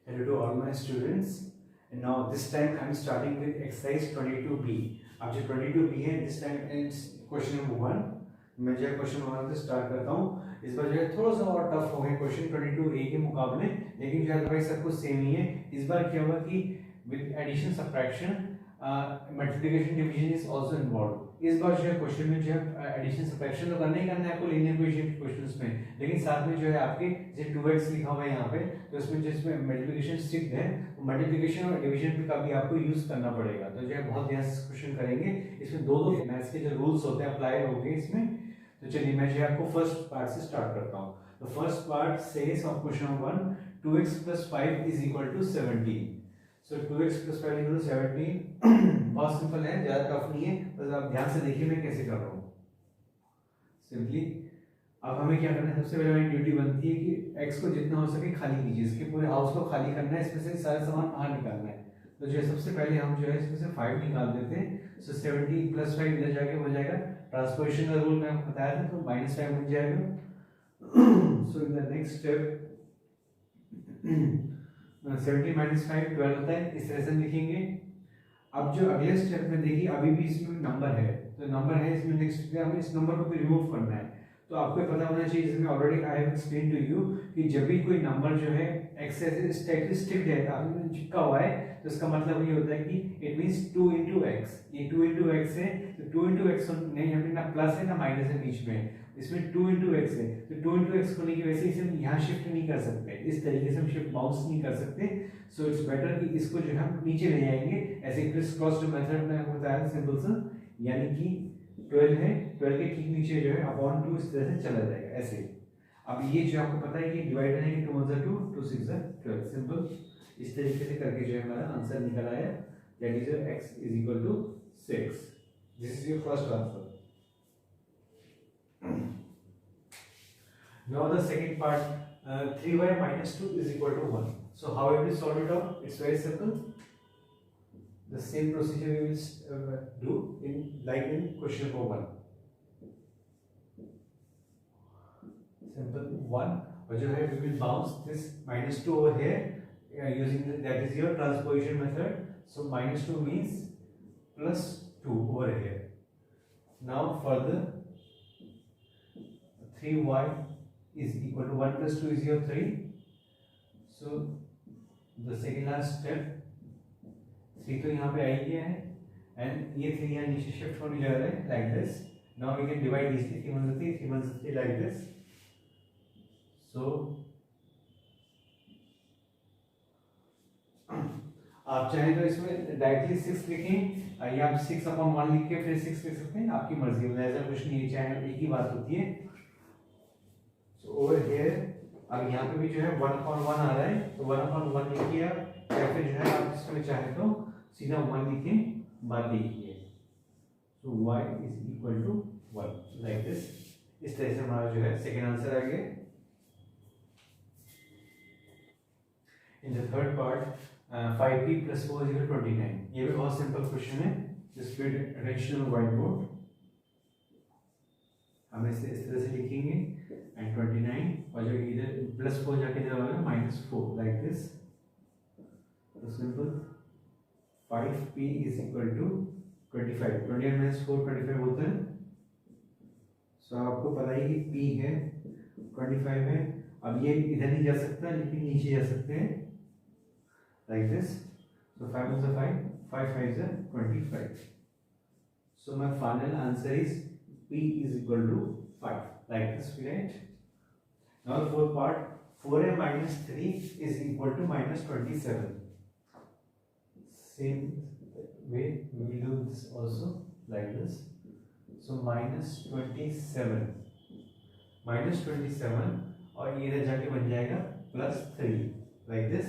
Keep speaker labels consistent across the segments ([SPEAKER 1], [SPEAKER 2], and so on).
[SPEAKER 1] Hello to all my students. And now this time I'm starting with exercise 22B. अब जो 22B है this time it's question number 1. मैं जो question number 1 से start करता हूँ. इस बार जो है थोड़ा सा और टफ हो गया क्वेश्चन 22A के मुकाबले, लेकिन जो है भाई सब कुछ सेम ही है. इस बार क्या हुआ कि with addition subtraction multiplication division is also involved. इस बार जो है क्वेश्चन में जो है एडिशन सब्ट्रैक्शन तो करना ही करना है आपको लीनियर इक्वेशन के क्वेश्चंस में, लेकिन साथ में जो है आपके जैसे 2x लिखा हुआ है यहाँ पे, तो इसमें जिसमें मल्टीप्लिकेशन स्ट्रिक्ट है तो मल्टीप्लिकेशन और डिवीजन का भी आपको यूज करना पड़ेगा. तो जो है बहुत ध्यान से क्वेश्चन करेंगे. इसमें दो मैथ्स के जो रूल्स होते हैं अप्लाई होंगे इसमें. तो चलिए मैं जो है आपको फर्स्ट पार्ट से स्टार्ट करता हूँ. तो first part sage of question number 1, 2x + 5 = 17. So 2x + 5 = 17. बहुत सिंपल है, ज्यादा टफ नहीं है, बस आप ध्यान से देखिए मैं कैसे कर रहा हूँ. सिंपली अब हमें क्या करना है, सबसे पहले हमारी ड्यूटी बनती है कि x को जितना हो सके खाली कीजिए. इसके पूरे हाउस को खाली करना है, इसमें से सारे सामान बाहर निकालना है. तो जो है सबसे पहले हम जो है इसमें से 5 निकाल देते हैं. सो 17 + 5 इधर जाके हो जाएगा. ट्रांसपोजिशन का रूल मैं आपको बताया था, तो -5 बन जाएगा. सो इन द नेक्स्ट स्टेप 17 - 5 12 होता है. इस तरह से लिखेंगे. अब जो अगले स्टेप में देखिए अभी भी इसमें नंबर है, तो नंबर है इसमें. नेक्स्ट में हमें इस नंबर को भी रिमूव करना है. तो आपको पता होना चाहिए, जैसे मैं already I have explain to you कि जब भी कोई नंबर जो है x से स्टिक्ड है, आपने चिपका हुआ है, तो इसका मतलब ये होता है कि इट मींस 2 × x. ये 2 × x है, तो 2 × x नहीं, यहाँ पे ना प्लस है ना माइनस है बीच में. इसमें 2 × x है, तो 2 × x होने की वजह से इसे हम यहाँ शिफ्ट नहीं कर सकते. इस तरीके से हम शिफ्ट बाउंस नहीं कर सकते. सो इट्स बेटर कि इसको जो है हम नीचे ले जाएंगे. ऐसे क्रिस क्रॉस जो मेथड मैंने आपको बताया सिंपल सा, यानी कि 12 है, 12 के ठीक नीचे जो है अपॉन 2 इस तरह से चला जाएगा ऐसे. अब ये जो आपको पता है कि डिवाइड है कि 2 × 2 2 × 6 = 12. सिंपल इस तरीके से करके जो है हमारा आंसर निकल आया. That is x = 6. This is your first answer. Now the second part, 3y - 2 = 1. So how will we solve it out? It's very simple. The same procedure we will do in question number 1. Simple 1. और जो है we will bounce this -2 over here using that is your transposition method. So -2 means +2 over here. Now further 3y = 1 + 2 is your 3. So the second last step, 3 तो यहाँ पे आ ही गया है, and ये 3 यहाँ नीचे शिफ्ट होने जा रहा है like this. Now we can divide easily. 3 × 3 3 × 3 like this. So आप चाहें तो इसमें डायरेक्टली 6 लिखें, या आप 6/1 लिख के फिर 6 लिख सकते हैं, आपकी मर्जी है. ऐसा कुछ नहीं है, चाहे एक ही बात होती है. So over here अब यहाँ पे भी जो है 1/1 आ रहा है, तो 1/1 लिखिए आप, या फिर जो है आप इसमें चाहे तो सीधा 1 लिखें, बात लिखिए. So y = 1 like this. इस तरह से हमारा जो है सेकेंड आंसर आ गया. In the third part 5p + 4 = 29. ये भी बहुत सिंपल क्वेश्चन है. जिस pay attention on white board हम इसे इस तरह से लिखेंगे and 29, और जो इधर +4 जाके इधर होगा -4 like this. तो सिंपल 5p = 25. 29 - 4 25 होता है. सो आपको पता ही कि p है 25 है. अब ये इधर नहीं जा सकता, लेकिन नीचे जा सकते हैं like this. So 5 × 5 5 × 5 = 25. So my final answer is p = 5 like this. Right? Now the fourth part, 4a - 3 = -27. Same way we will do this also like this. So -27 और ये इधर जाके बन जाएगा +3 like this.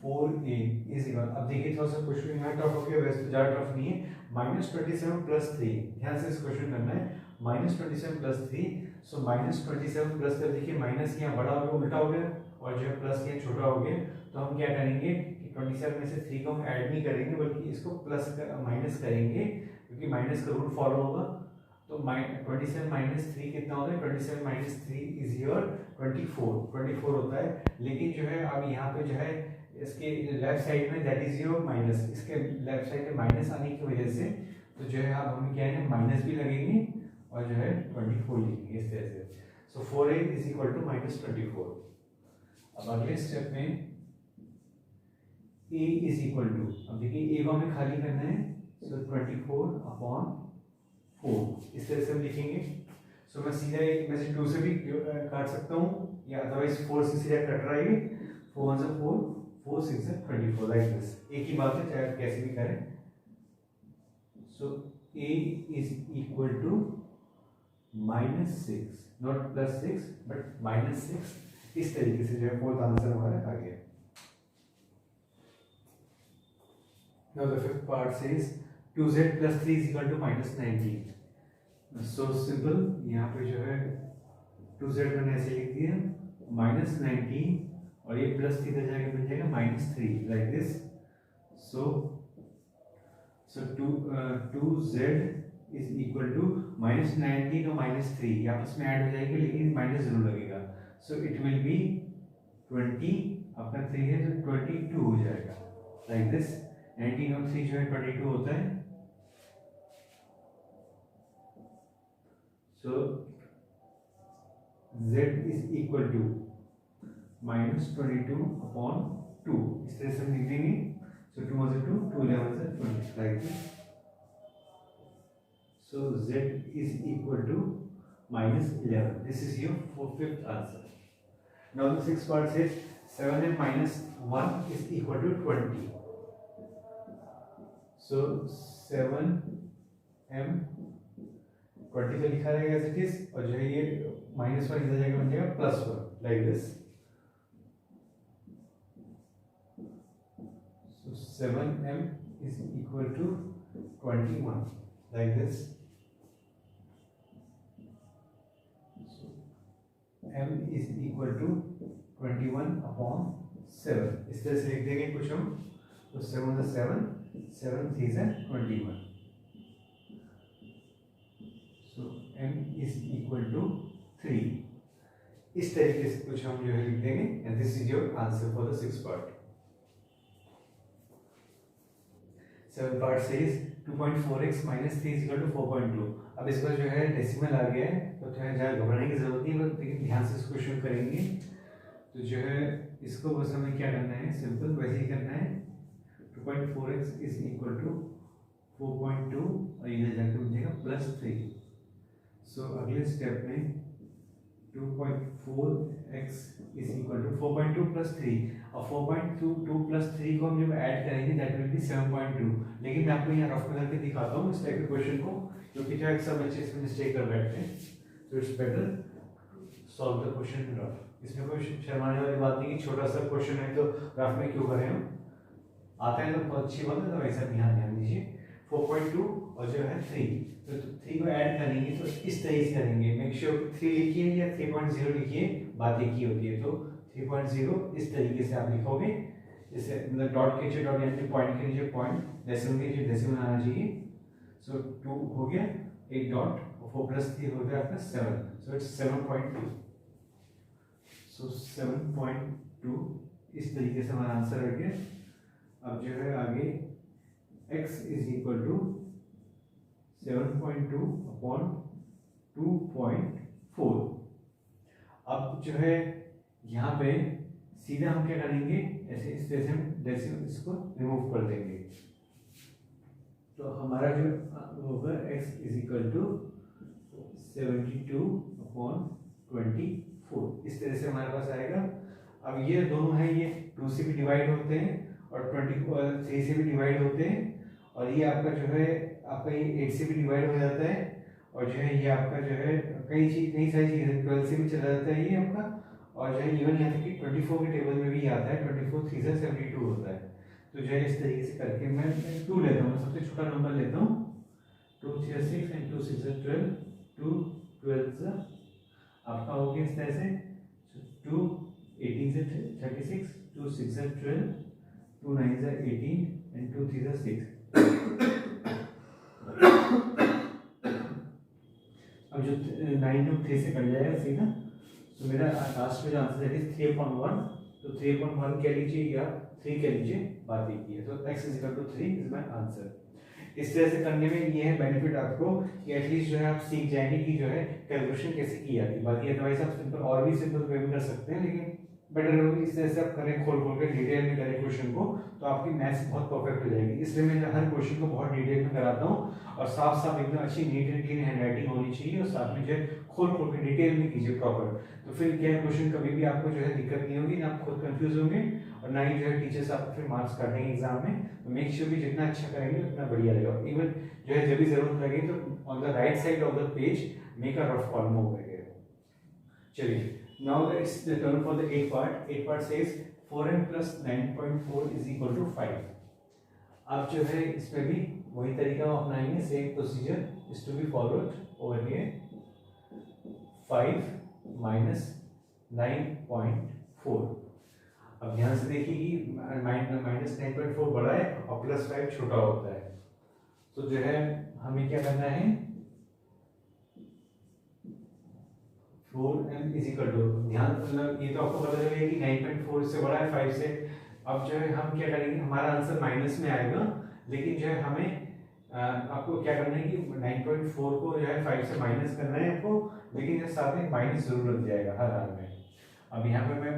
[SPEAKER 1] 4a = अब देखिए थोड़ा सा क्वेश्चन यहाँ टफ हो गया, वैसे तो ज़्यादा टफ नहीं है. -27 + 3, ध्यान से इस क्वेश्चन करना है. -27 + 3. सो -27 + 3, देखिए माइनस यहाँ बड़ा हो गया, उल्टा हो गया, और जो है प्लस यहाँ छोटा हो गया. तो हम क्या करेंगे कि 27 में से 3 को हम ऐड नहीं करेंगे, बल्कि इसको प्लस माइनस करेंगे, क्योंकि माइनस का रूल फॉलो होगा. तो 27 माइनस 3 कितना होता है? 27 माइनस 3 इज योर 24 होता है। लेकिन जो है अब यहाँ पे जो है इसके लेफ्ट साइड में दैट इज योर माइनस, इसके लेफ्ट साइड में माइनस आने की वजह से तो जो है अब हमें क्या है माइनस भी लगेंगे और जो है 24 लिखेंगे इस तरह से। So 4a is equal to minus 24। अब अगले स्टेप में a इज इक्वल टू, अब देखिए a को हमें खाली करना है, सो 24/4 इस तरह से हम लिखेंगे। सो मैं सीधा एक में से 2 से भी काट सकता हूँ या अदरवाइज 4 से सीधा कट रहा है। 4 1 4 4 6 24 लाइक दिस, एक ही बात है चाहे आप कैसे भी करें। So a is equal to -6, not +6 but -6, इस तरीके से जो है फोर्थ आंसर हमारा आ गया। Now the fifth part says 2z plus 3 is equal to -19. So simple, यहाँ पे जो है 2z मैंने ऐसे लिख दिया -19 और ये प्लस थीटा जाएगा बन जाएगा -3 like this. So 2z is equal to -19 और -3 आपस में ऐड हो जाएंगे लेकिन माइनस जरूर लगेगा। सो इट विल बी 20, अपना 3 है तो 22 हो जाएगा लाइक दिस। 19 और 3 जो है 22 होता है। So z is equal to -22/2 इस तरह से हम लिख देंगे। So 2 1 2 2 11 20 like this. So z is equal to -11। This is your fifth answer. Now the sixth part says 7m minus 1 is equal to 20. So 7m 20 तो लिखा रहेगा एज इट इज, और जो है ये -1 इधर जाएगा बन जाएगा +1 like this. So 7m is equal to 21 like this. So m is equal to 21/7 इस तरह से लिख देंगे कुछ हम। तो 7 7 7 3 21। So m is equal to 3 इस तरीके से कुछ हम जो है लिख देंगे and this is your answer for the sixth part. Seven part says 2.4x minus 3 is equal to 4.2। अब इसका जो है डेसिमल आ गया है तो ज़्यादा घबराने की जरूरत नहीं है, लेकिन ध्यान से इस क्वेश्चन करेंगे। तो जो है इसको बस हमें क्या करना है, सिंपल वैसे ही करना है। 2.4x इज इक्वल टू 4.2 और इधर जाकर हो जाएगा +3। सो अगले स्टेप में 2.4x इज इक्वल टू 4.2 + 3 और 4.2 + 3 को हम जब ऐड करेंगे दैट विल बी 7.2। लेकिन मैं आपको यहाँ रफ करके दिखाता हूँ इस टाइप के क्वेश्चन को, क्योंकि जो अक्सर बच्चे इसमें मिस्टेक कर बैठते हैं। So it's better solve the question in rough. इसमें कोई शर्माने वाली बात नहीं कि छोटा सा क्वेश्चन है तो रफ में क्यों करें हम, आता है तो बहुत अच्छी बात है, तो वैसा ध्यान दीजिए। 4.2 और जो है 3, तो 3 को ऐड करेंगे तो इस तरीके से करेंगे। मेक श्योर 3 लिखिए या 3.0 लिखिए, बात एक ही होती है। तो 3.0 इस तरीके से आप लिखोगे, जैसे मतलब डॉट के नीचे डॉट यानी पॉइंट के नीचे पॉइंट, डेसिमल के नीचे डेसिमल आना चाहिए। सो 2 हो गया, एक डॉट, और 4 + 3 हो गया आपका 7। So it's 7.2। सो 7.2 इस तरीके से हमारा आंसर आ गया। अब जो है आगे x इज इक्वल टू 7.2/2.4। अब जो है यहाँ पे सीधा हम क्या करेंगे, ऐसे इस तरह से हम डेसिमल इसको रिमूव कर देंगे। तो हमारा जो होगा x इज इक्वल टू 72/24 इस तरह से हमारे पास आएगा। अब ये दोनों है, ये 2 से भी डिवाइड होते हैं और 23 से भी डिवाइड होते हैं, और ये आपका जो है आपका ये 8 से भी डिवाइड हो जाता है, और जो है ये आपका जो है कई सारी चीज़ें 12 से भी चला जाता है ये आपका, और जो है इवन यहाँ तक कि 24 के टेबल में भी आता है। 24 3 से 72 होता है। तो जो है इस तरीके से करके मैं 2 लेता हूँ, सबसे छोटा नंबर लेता हूँ। 2 3 6 एंड 2 6 12, 2 12 आपका हो गया इस तरह से। 2 18 से 36, 2 6 12, 2 9 18 and 2 3 6। 3 से कट जाएगा सीधा। तो मेरा लास्ट में जो आंसर है 3/1, तो 3/1 कह लीजिए या 3 कह लीजिए, बात एक ही है। तो x = 3 इज माय आंसर। इस तरह से करने में ये है बेनिफिट आपको कि एटलीस्ट जो है आप सीख जाएंगे कि जो है कैलकुलेशन कैसे की जाती है। बाकी अदरवाइज आप सिंपल और भी सिंपल वे में कर सकते हैं, लेकिन बेटर होगी इस तरह से आप करें, खोल खोल के डिटेल में करें क्वेश्चन को, तो आपकी मैथ्स बहुत परफेक्ट हो जाएगी। इसलिए मैं हर क्वेश्चन को बहुत डिटेल में कराता हूँ और साफ साफ एकदम अच्छी नीट एंड क्लीन हैंडराइटिंग होनी चाहिए, और साथ में जो है खोल खोल के डिटेल में कीजिए प्रॉपर। तो फिर क्या क्वेश्चन कभी भी आपको जो है दिक्कत नहीं होगी, ना आप खुद कंफ्यूज होंगे और ना ही जो है टीचर्स आपको फिर मार्क्स काटेंगे एग्जाम में। तो मेक श्योर भी जितना अच्छा करेंगे उतना बढ़िया रहेगा। इवन जो है जब भी जरूरत लगे तो on the right side of the page make a rough column over here. चलिए, now let's turn for the 8th part. 8th part says 4n plus 9.4 is equal to 5. अब जो है इसमें भी वही तरीका अपनाएंगे, same procedure is to be followed over here. 5 minus 9.4. अब ध्यान से देखिए कि माइनस 9.4 बड़ा है और प्लस 5 छोटा होता है। तो जो है हमें क्या करना है, 4m इज इक्वल टू, ध्यान मतलब ये तो आपको पता चलेगा कि 9.4 इससे बड़ा है 5 से। अब जो है हम क्या करेंगे, हमारा आंसर माइनस में आएगा, लेकिन जो है हमें आपको क्या करना है कि 9.4 को जो है 5 से माइनस करना है आपको, लेकिन साथ में माइनस जरूर लग जाएगा हर हाल में। अब यहाँ पे मैं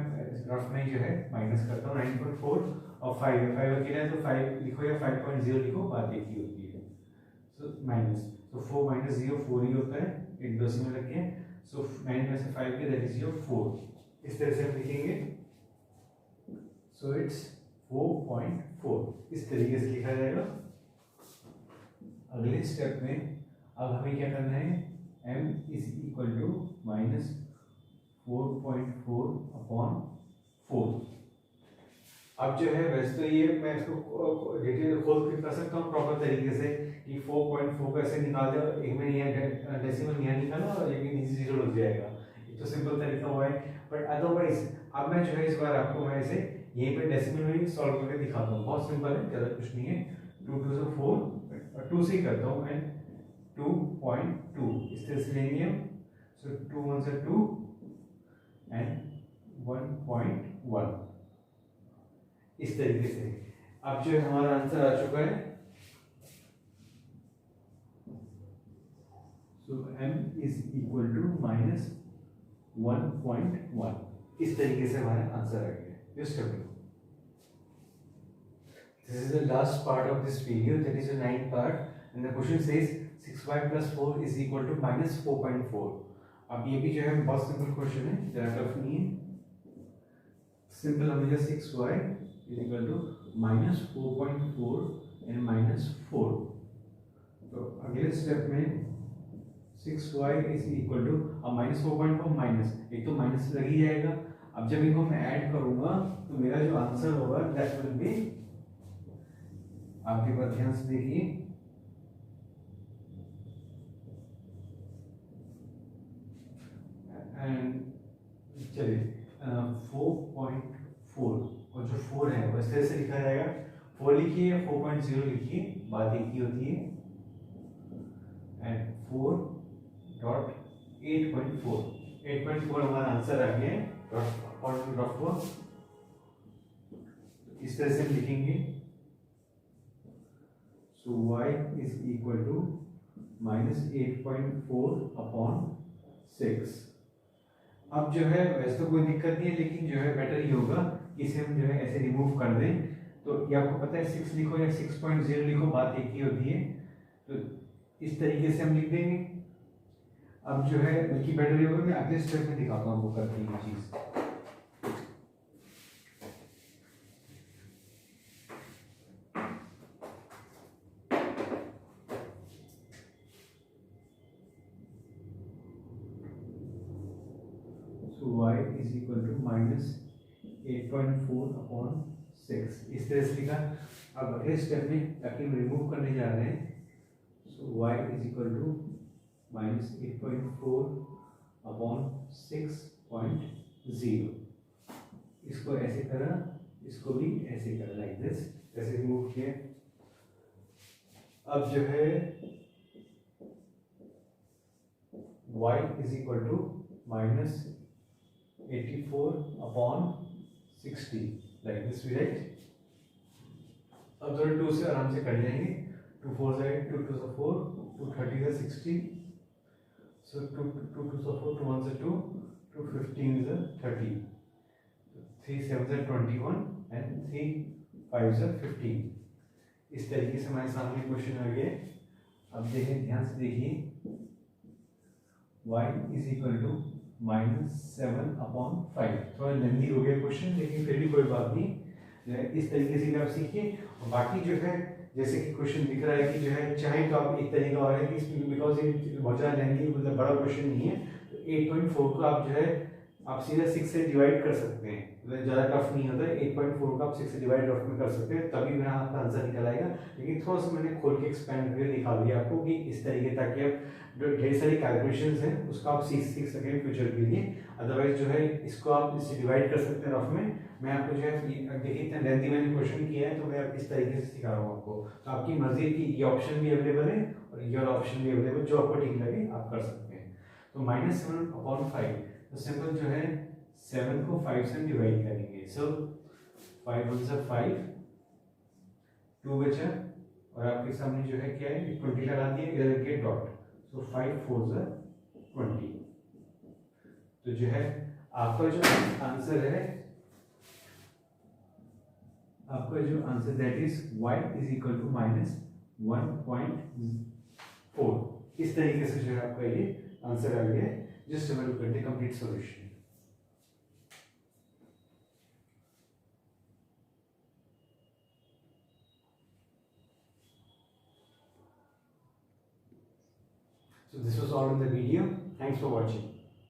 [SPEAKER 1] रफ में जो है माइनस करता हूँ 9.4 और 5 है, 5 अकेला है तो 5 लिखो या 5.0 लिखो, बात एक ही होती है। सो माइनस, तो 4 minus 0 4 ही होता है, एक डेसिमल रख के। सो 9 में से 5 के दैट इज योर 4, इस तरह से हम लिखेंगे। सो इट्स 4.4, इस तरीके से लिखा जाएगा। अगले स्टेप में अब हमें क्या करना है, m is equal to minus 4.4/4। अब जो है वैसे तो ये मैं इसको डिटेल खोल के कर सकता हूँ प्रॉपर तरीके से कि 4.4 कैसे निकाल दो, एक में यहाँ डेसिमल यहाँ निकाला और एक नीचे 0 लग जाएगा। ये तो सिंपल तरीका हुआ है, बट अदरवाइज अब मैं जो है इस बार आपको मैं इसे यहीं पे डेसिमल में सॉल्व करके दिखाता हूँ। बहुत सिंपल है, ज़्यादा कुछ नहीं है। 2 2 से 4 और 2 से ही करता हूँ एंड 2.2 इस तरह से लेंगे हम। सो 2 1 से 2 एंड 1.1 इस तरीके से। अब जो हमारा आंसर आ चुका है, so m is equal to minus 1.1, इस तरीके से हमारा आंसर आ गया। Just a minute. This is the last part of this video, that is the 9th part, and the question says 6y plus 4 is equal to minus 4.4. अब ये भी जो है बहुत सिंपल क्वेश्चन है, ज़्यादा टफ नहीं है, सिंपल। हमें 6y is equal to minus 4.4 and minus 4। तो अगले स्टेप में 6y is equal to, अब minus 4.4 माइनस, एक तो माइनस लग ही जाएगा। अब जब इनको मैं ऐड करूंगा तो मेरा जो आंसर होगा दैट विल बी, आपके पास ध्यान से देखिए, एंड चलिए 4.4 और जो 4 है वो इस तरह से लिखा जाएगा। 4 लिखिए या 4.0 लिखिए, बात एक ही होती है। एंड 8.4 हमारा आंसर आ गया है। इस तरह से हम लिखेंगे। So y is equal to minus 8.4/6। अब जो है वैसे तो कोई दिक्कत नहीं है, लेकिन जो है बेटर ही होगा इसे हम जो है ऐसे रिमूव कर दें। तो ये आपको पता है 6 लिखो या 6.0 लिखो, बात एक ही होती है। तो इस तरीके से हम लिख देंगे। अब जो है बल्कि बेटर ही होगा, मैं अगले स्टेप में दिखाता हूँ वो करने की चीज़। So y is equal to minus 8.4/6, इस तरह से लिखा। अब अगले स्टेप में ताकि हम रिमूव करने जा रहे हैं, so y is equal to minus 8.4/6.0। इसको ऐसे करा, इसको भी ऐसे करा, लाइक दिस, ऐसे रिमूव किया। अब जो है y is equal to -84/60 like this we write. अब दोनों 2 से आराम से कट जाएंगे, 2 4 से 8, 2 2 से 4, 2 30 से 60, so 2 2 2 से 4, 2 1 से 2, 2 15 से 30, 3 7 से 21 and 3 5 से 15। इस तरीके से हमारे सामने क्वेश्चन आ गया। अब देखें, ध्यान से देखिए, y इज इक्वल टू -7/5। थोड़ा लेंथी हो गया क्वेश्चन, लेकिन फिर भी कोई बात नहीं, इस तरीके से भी आप सीखिए। और बाकी जो है, जैसे कि क्वेश्चन दिख रहा है कि जो है, चाहे तो आप एक तरीका और है कि बिकॉज ये बहुत ज़्यादा लेंथी, मतलब बड़ा क्वेश्चन नहीं है, तो 8.4 को आप जो है आप सीधा 6 से डिवाइड कर सकते हैं, मतलब ज़्यादा टफ नहीं होता है। 8.4 को आप 6 से डिवाइड रफ में कर सकते हैं, तभी मेरा आपका आंसर निकल आएगा। लेकिन थोड़ा सा मैंने खोल के एक्सपेंड करके दिखा दिया आपको कि इस तरीके, ताकि आप जो ढेर सारी कैलकुलेशंस हैं उसको आप सीख सकें फ्यूचर के लिए। अदरवाइज जो है इसको आप इससे डिवाइड कर सकते हैं रफ में। मैं आपको जो है, देखिए इतना लेंथी मैंने क्वेश्चन किया है, तो मैं इस तरीके से सिखा रहा हूँ आपको। तो आपकी मर्जी की ये ऑप्शन भी अवेलेबल है और ये ऑप्शन भी अवेलेबल, जो आपको ठीक लगे आप कर सकते हैं। तो -7/5, तो सिंपल जो है 7 को 5 से डिवाइड करेंगे। सो 5 1 से 5, 2 बचा, और आपके सामने जो है क्या है, 20 लगा दिया, इधर के डॉट, सो 5 4 से 20। तो जो है आपका जो आंसर है, आपका जो answer that is y is equal to -1.4। इस तरीके से जो है आपका ये आंसर आ गया है। Just have a look at the complete solution. So this was all in the video. Thanks for watching.